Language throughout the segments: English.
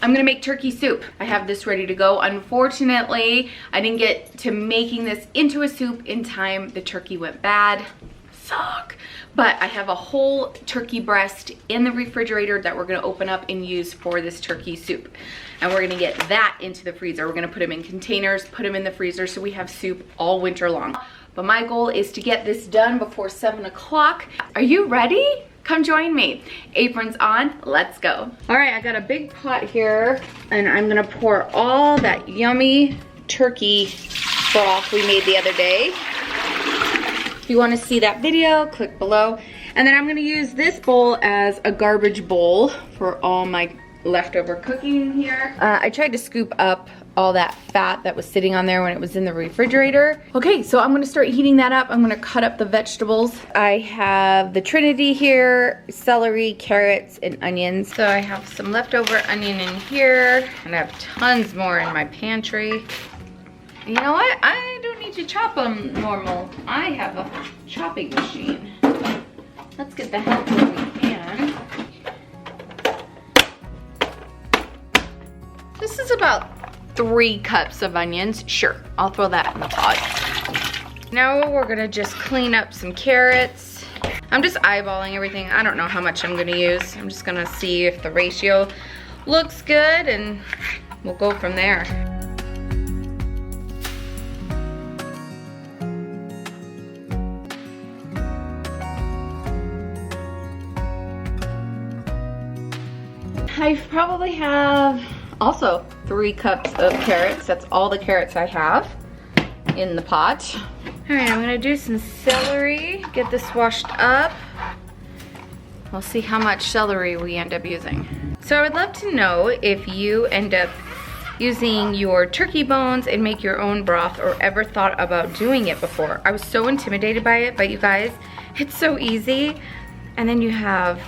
I'm gonna make turkey soup. I have this ready to go. Unfortunately, I didn't get to making this into a soup in time. The turkey went bad. Suck. But I have a whole turkey breast in the refrigerator that we're gonna open up and use for this turkey soup. And we're gonna get that into the freezer. We're gonna put them in containers, put them in the freezer so we have soup all winter long. But my goal is to get this done before 7 o'clock. Are you ready? Come join me. Aprons on, let's go. All right, I got a big pot here and I'm gonna pour all that yummy turkey broth we made the other day. If you wanna see that video, click below. And then I'm gonna use this bowl as a garbage bowl for all my leftover cooking here. I tried to scoop up all that fat that was sitting on there when it was in the refrigerator. Okay, so I'm gonna start heating that up. I'm gonna cut up the vegetables. I have the Trinity here, celery, carrots, and onions. So I have some leftover onion in here, and I have tons more in my pantry. You know what? I don't need to chop them normal. I have a chopping machine. Let's get the help when we can. This is about 3 cups of onions. Sure, I'll throw that in the pot. Now we're gonna just clean up some carrots. I'm just eyeballing everything. I don't know how much I'm gonna use. I'm just gonna see if the ratio looks good and we'll go from there. I probably have also 3 cups of carrots. That's all the carrots I have in the pot. All right, I'm gonna do some celery, get this washed up. We'll see how much celery we end up using. So I would love to know if you end up using your turkey bones and make your own broth or ever thought about doing it before. I was so intimidated by it, but you guys, it's so easy. And then you have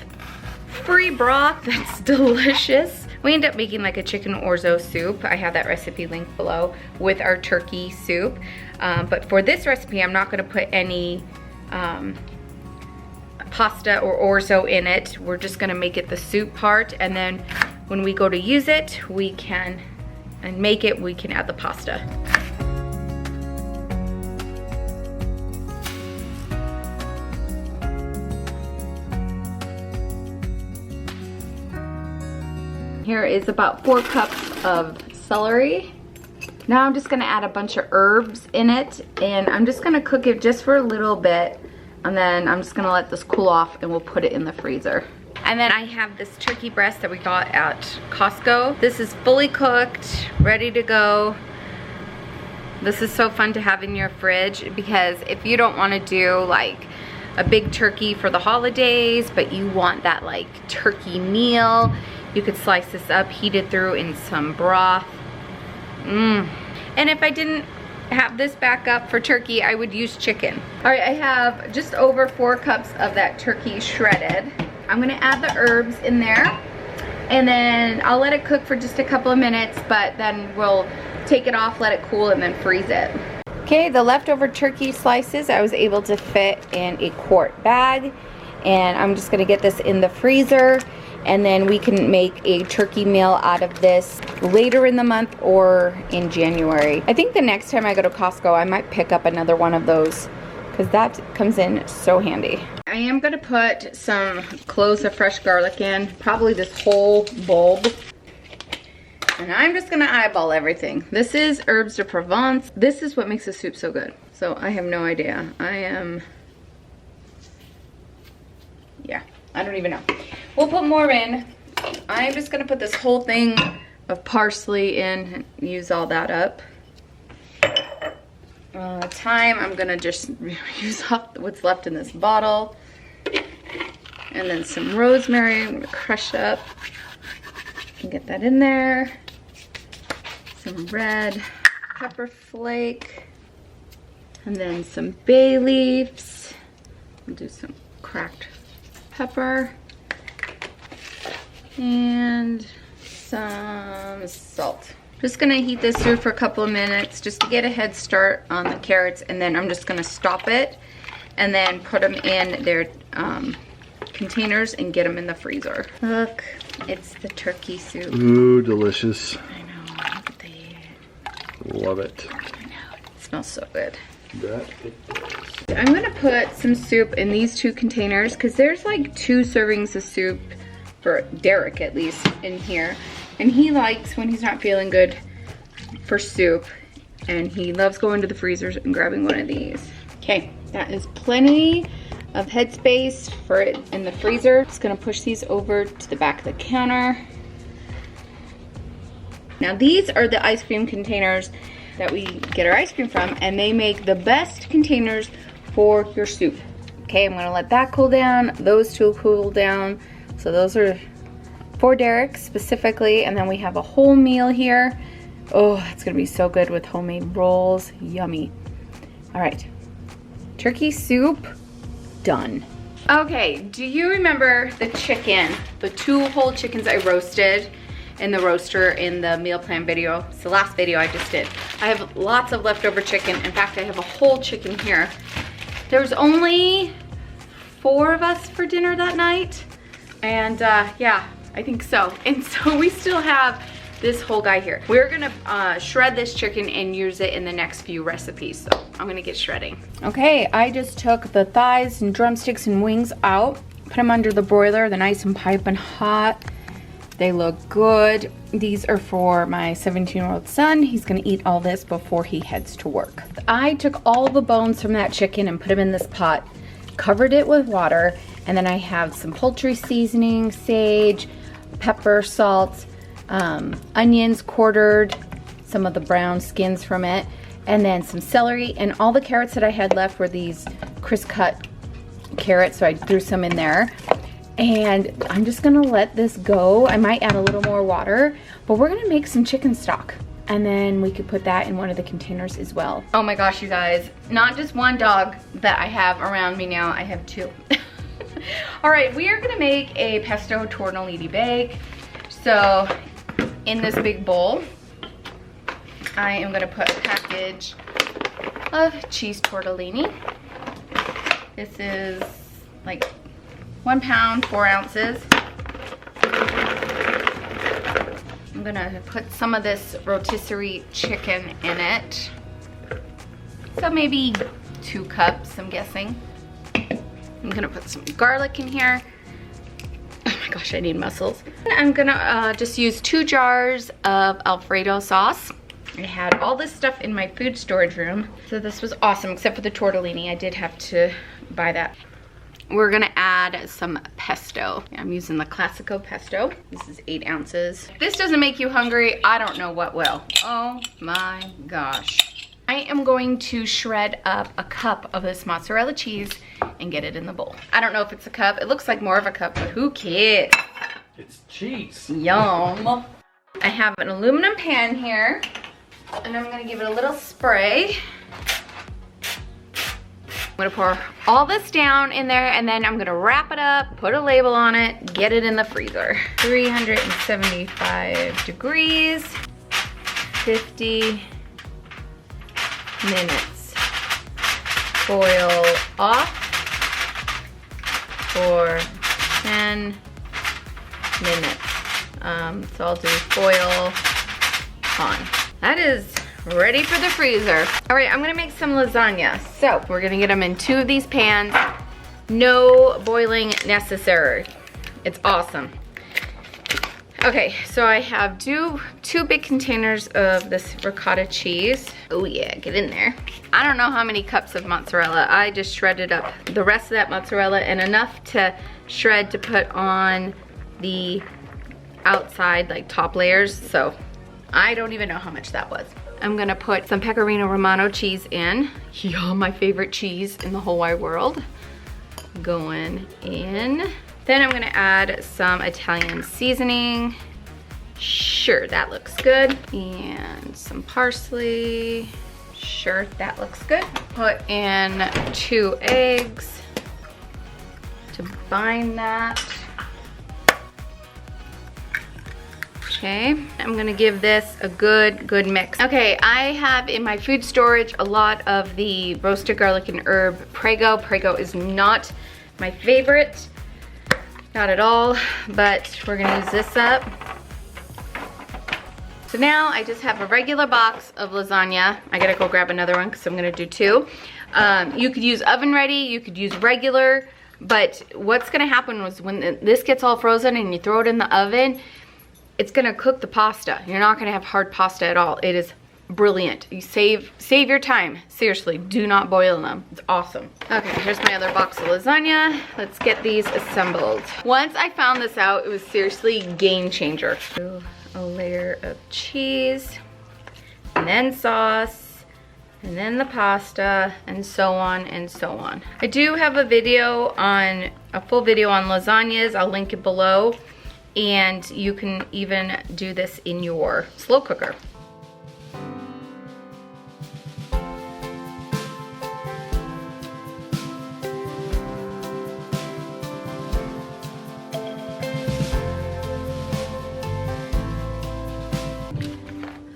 free broth that's delicious. We end up making like a chicken orzo soup. I have that recipe linked below with our turkey soup. But for this recipe, I'm not gonna put any pasta or orzo in it. We're just gonna make it the soup part, and then when we go to use it, we can add the pasta. Here is about 4 cups of celery. Now I'm just gonna add a bunch of herbs in it, and I'm just gonna cook it just for a little bit, and then I'm just gonna let this cool off and we'll put it in the freezer. And then I have this turkey breast that we got at Costco. This is fully cooked, ready to go. This is so fun to have in your fridge, because if you don't wanna do like a big turkey for the holidays, but you want that like turkey meal, you could slice this up, heat it through in some broth. And if I didn't have this backup for turkey, I would use chicken. All right, I have just over 4 cups of that turkey shredded. I'm gonna add the herbs in there, and then I'll let it cook for just a couple of minutes, but then we'll take it off, let it cool, and then freeze it. Okay, the leftover turkey slices I was able to fit in a quart bag, and I'm just gonna get this in the freezer, and then we can make a turkey meal out of this later in the month or in January. I think the next time I go to Costco, I might pick up another one of those, because that comes in so handy. I am gonna put some cloves of fresh garlic in, probably this whole bulb. And I'm just gonna eyeball everything. This is herbs de Provence. This is what makes the soup so good. So I have no idea. I don't even know. We'll put more in. I'm just gonna put this whole thing of parsley in and use all that up. Thyme, I'm gonna just use up what's left in this bottle. And then some rosemary, I'm gonna crush up and get that in there. Some red pepper flake. And then some bay leaves. I'll do some cracked pepper. And some salt. Just gonna heat this through for a couple of minutes just to get a head start on the carrots, and then I'm just gonna stop it and then put them in their containers and get them in the freezer. Look, it's the turkey soup. Ooh, delicious. I know, look at that. Love it. I know, it smells so good. That it does. I'm gonna put some soup in these 2 containers because there's like 2 servings of soup for Derek at least in here. And he likes, when he's not feeling good, for soup. And he loves going to the freezers and grabbing one of these. Okay, that is plenty of headspace for it in the freezer. Just gonna push these over to the back of the counter. Now these are the ice cream containers that we get our ice cream from, and they make the best containers for your soup. Okay, I'm gonna let that cool down. Those 2 cool down. So those are for Derek specifically, and then we have a whole meal here. Oh, it's gonna be so good with homemade rolls. Yummy. All right, turkey soup, done. Okay, do you remember the chicken? The 2 whole chickens I roasted in the roaster in the meal plan video. It's the last video I just did. I have lots of leftover chicken. In fact, I have a whole chicken here. There was only 4 of us for dinner that night. And yeah, I think so. And so we still have this whole guy here. We're gonna shred this chicken and use it in the next few recipes. So I'm gonna get shredding. Okay, I just took the thighs and drumsticks and wings out, put them under the broiler. They're nice and piping hot. They look good. These are for my 17-year-old son. He's gonna eat all this before he heads to work. I took all the bones from that chicken and put them in this pot, covered it with water, and then I have some poultry seasoning, sage, pepper, salt, onions quartered, some of the brown skins from it, and then some celery, and all the carrots that I had left were these crisp cut carrots, so I threw some in there. And I'm just gonna let this go. I might add a little more water, but we're gonna make some chicken stock. And then we could put that in one of the containers as well. Oh my gosh, you guys, not just one dog that I have around me now, I have 2. All right, we are gonna make a pesto tortellini bake. So in this big bowl, I am gonna put a package of cheese tortellini. This is like 1 pound, 4 ounces. I'm gonna put some of this rotisserie chicken in it. So maybe 2 cups, I'm guessing. I'm gonna put some garlic in here. Oh my gosh, I need muscles. I'm gonna just use 2 jars of Alfredo sauce. I had all this stuff in my food storage room. So this was awesome, except for the tortellini. I did have to buy that. We're gonna add some pesto. I'm using the Classico pesto. This is 8 ounces. If this doesn't make you hungry, I don't know what will. Oh my gosh. I am going to shred up a cup of this mozzarella cheese and get it in the bowl. I don't know if it's a cup. It looks like more of a cup, but who cares? It's cheese. Yum. I have an aluminum pan here, and I'm gonna give it a little spray. I'm gonna pour all this down in there, and then I'm gonna wrap it up, put a label on it, get it in the freezer. 375 degrees, 50 minutes. Foil off for 10 minutes. So I'll do foil on. That is ready for the freezer. All right, I'm gonna make some lasagna. So we're gonna get them in 2 of these pans. No boiling necessary. It's awesome. Okay, so I have two big containers of this ricotta cheese. Oh yeah, get in there. I don't know how many cups of mozzarella. I just shredded up the rest of that mozzarella and enough to shred to put on the outside, like top layers. So I don't even know how much that was. I'm gonna put some Pecorino Romano cheese in. Yeah, my favorite cheese in the whole wide world. Going in. Then I'm gonna add some Italian seasoning. Sure, that looks good. And some parsley. Sure, that looks good. Put in 2 eggs to bind that. Okay, I'm gonna give this a good mix. Okay, I have in my food storage a lot of the roasted garlic and herb Prego. Prego is not my favorite. Not at all, but we're gonna use this up. So now I just have a regular box of lasagna. I gotta go grab another one because I'm gonna do 2. You could use oven ready, you could use regular, but what's gonna happen was when this gets all frozen and you throw it in the oven, it's gonna cook the pasta. You're not gonna have hard pasta at all. It is brilliant. You save your time. Seriously, do not boil them. It's awesome. Okay, here's my other box of lasagna. Let's get these assembled. Once I found this out, it was seriously game changer. A layer of cheese, and then sauce, and then the pasta, and so on and so on. I do have a full video on lasagnas. I'll link it below, and you can even do this in your slow cooker.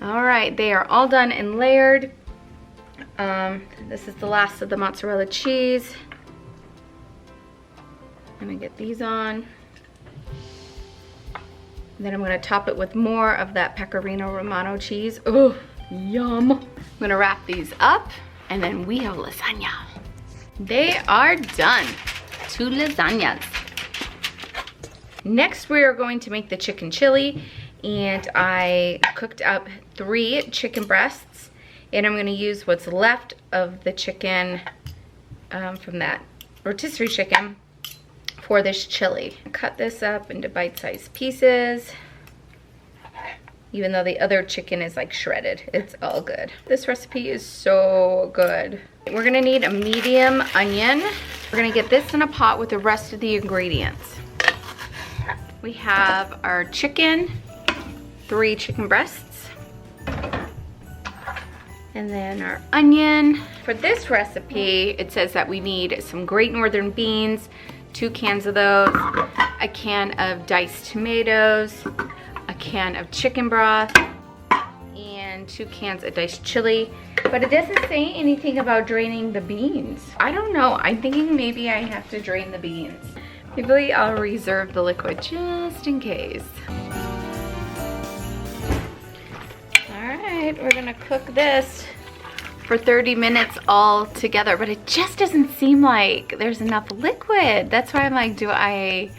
All right, they are all done and layered. This is the last of the mozzarella cheese. I'm gonna get these on. And then I'm gonna top it with more of that Pecorino Romano cheese. Oh, yum. I'm gonna wrap these up, and then we have lasagna. They are done. 2 lasagnas. Next, we are going to make the chicken chili. And I cooked up 3 chicken breasts, and I'm gonna use what's left of the chicken from that rotisserie chicken for this chili. Cut this up into bite-sized pieces. Even though the other chicken is like shredded, it's all good. This recipe is so good. We're gonna need a medium onion. We're gonna get this in a pot with the rest of the ingredients. We have our chicken, 3 chicken breasts, and then our onion. For this recipe, it says that we need some Great Northern beans, 2 cans of those, a can of diced tomatoes, a can of chicken broth, and 2 cans of diced chili. But it doesn't say anything about draining the beans. I don't know, I'm thinking maybe I have to drain the beans. Maybe I'll reserve the liquid just in case. We're gonna cook this for 30 minutes all together, but it just doesn't seem like there's enough liquid. That's why I'm like, do I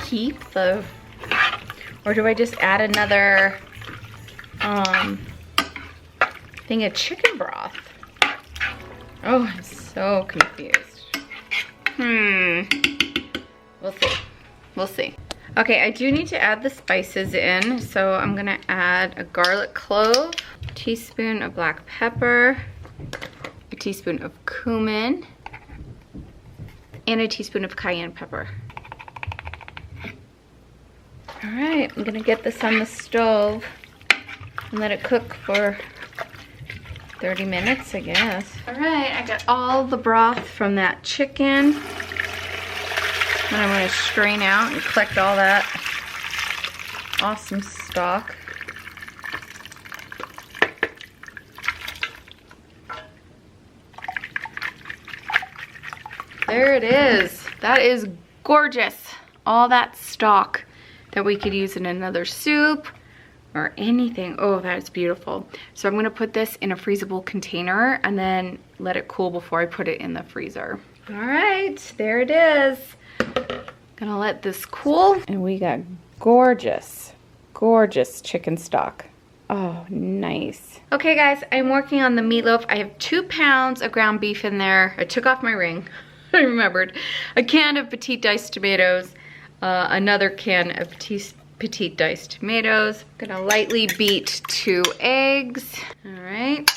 keep the, or do I just add another thing of chicken broth? Oh, I'm so confused. We'll see. We'll see. Okay, I do need to add the spices in, so I'm gonna add a garlic clove, a teaspoon of black pepper, a teaspoon of cumin, and a teaspoon of cayenne pepper. All right, I'm gonna get this on the stove and let it cook for 30 minutes, I guess. All right, I got all the broth from that chicken. And I'm gonna strain out and collect all that awesome stock. There it is. That is gorgeous. All that stock that we could use in another soup or anything. Oh, that is beautiful. So I'm gonna put this in a freezable container and then let it cool before I put it in the freezer. All right, there it is. Gonna let this cool. And we got gorgeous, gorgeous chicken stock. Oh, nice. Okay guys, I'm working on the meatloaf. I have 2 pounds of ground beef in there. I took off my ring, I remembered. A can of petite diced tomatoes, another can of petite diced tomatoes. Gonna lightly beat 2 eggs. All right.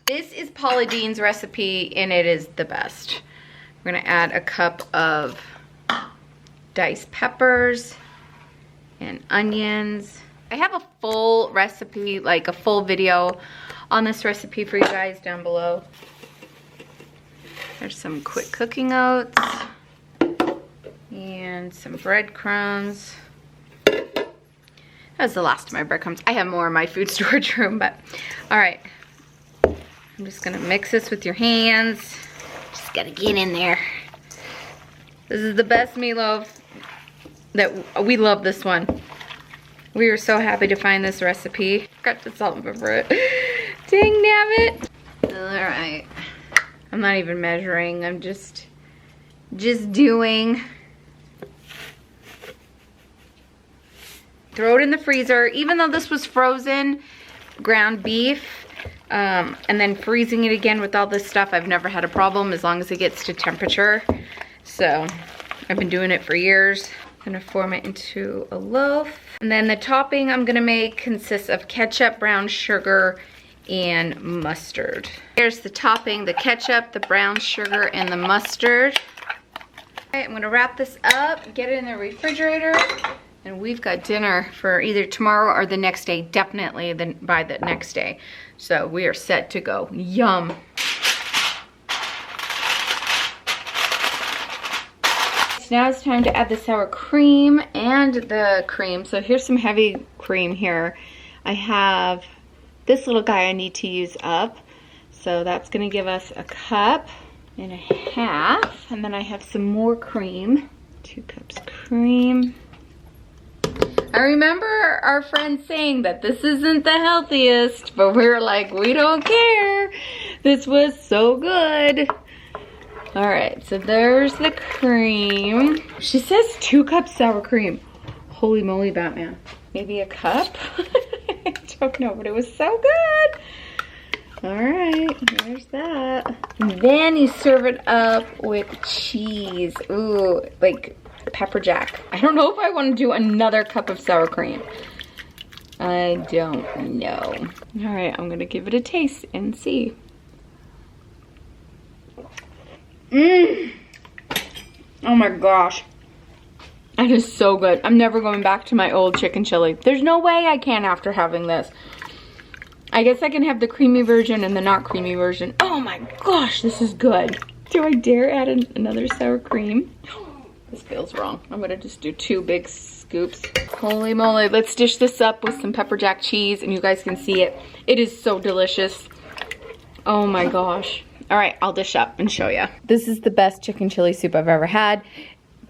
This is Paula Deen's recipe and it is the best. We're gonna add a cup of diced peppers and onions. I have a full recipe, like a full video on this recipe for you guys down below. There's some quick cooking oats and some breadcrumbs. That was the last of my breadcrumbs. I have more in my food storage room, but all right. I'm just gonna mix this with your hands. Just gotta get in there. This is the best meatloaf we love this one. We were so happy to find this recipe. Got to salt and pepper it. Dang nabbit. All right. I'm not even measuring. I'm just doing. Throw it in the freezer. Even though this was frozen ground beef, and then freezing it again with all this stuff, I've never had a problem as long as it gets to temperature. So I've been doing it for years. I'm gonna form it into a loaf. And then the topping I'm gonna make consists of ketchup, brown sugar, and mustard. Here's the topping, the ketchup, the brown sugar, and the mustard. Okay, I'm gonna wrap this up, get it in the refrigerator, and we've got dinner for either tomorrow or the next day, definitely by the next day. So we are set to go. Yum. So now it's time to add the sour cream and the cream. So here's some heavy cream here. I have this little guy I need to use up. So that's gonna give us a cup and a half. And then I have some more cream, 2 cups cream. I remember our friend saying that this isn't the healthiest, but we were like, we don't care. This was so good. All right, so there's the cream. She says 2 cups sour cream. Holy moly, Batman. Maybe a cup? I don't know, but it was so good. All right, there's that. And then you serve it up with cheese. Ooh, like pepper jack. I don't know if I want to do another cup of sour cream. I don't know. All right, I'm gonna give it a taste and see. Oh my gosh. That is so good. I'm never going back to my old chicken chili. There's no way I can after having this. I guess I can have the creamy version and the not creamy version. Oh my gosh, this is good. Do I dare add another sour cream? This feels wrong. I'm gonna just do 2 big scoops. Holy moly, let's dish this up with some pepper jack cheese and you guys can see it. It is so delicious. Oh my gosh. All right, I'll dish up and show you. This is the best chicken chili soup I've ever had.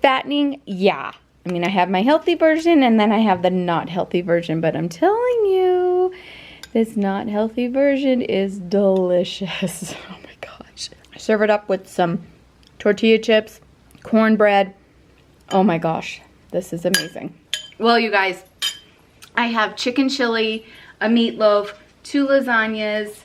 Fattening, yeah. I mean, I have my healthy version and then I have the not healthy version, but I'm telling you, this not healthy version is delicious. Oh my gosh. Serve it up with some tortilla chips, cornbread. Oh my gosh, this is amazing. Well, you guys, I have chicken chili, a meatloaf, 2 lasagnas,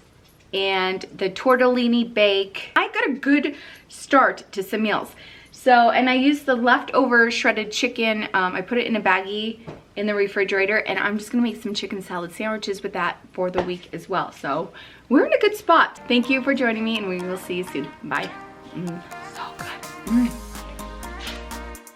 and the tortellini bake. I got a good start to some meals. So, and I used the leftover shredded chicken. I put it in a baggie in the refrigerator, and I'm just gonna make some chicken salad sandwiches with that for the week as well. So we're in a good spot. Thank you for joining me, and we will see you soon. Bye. So good.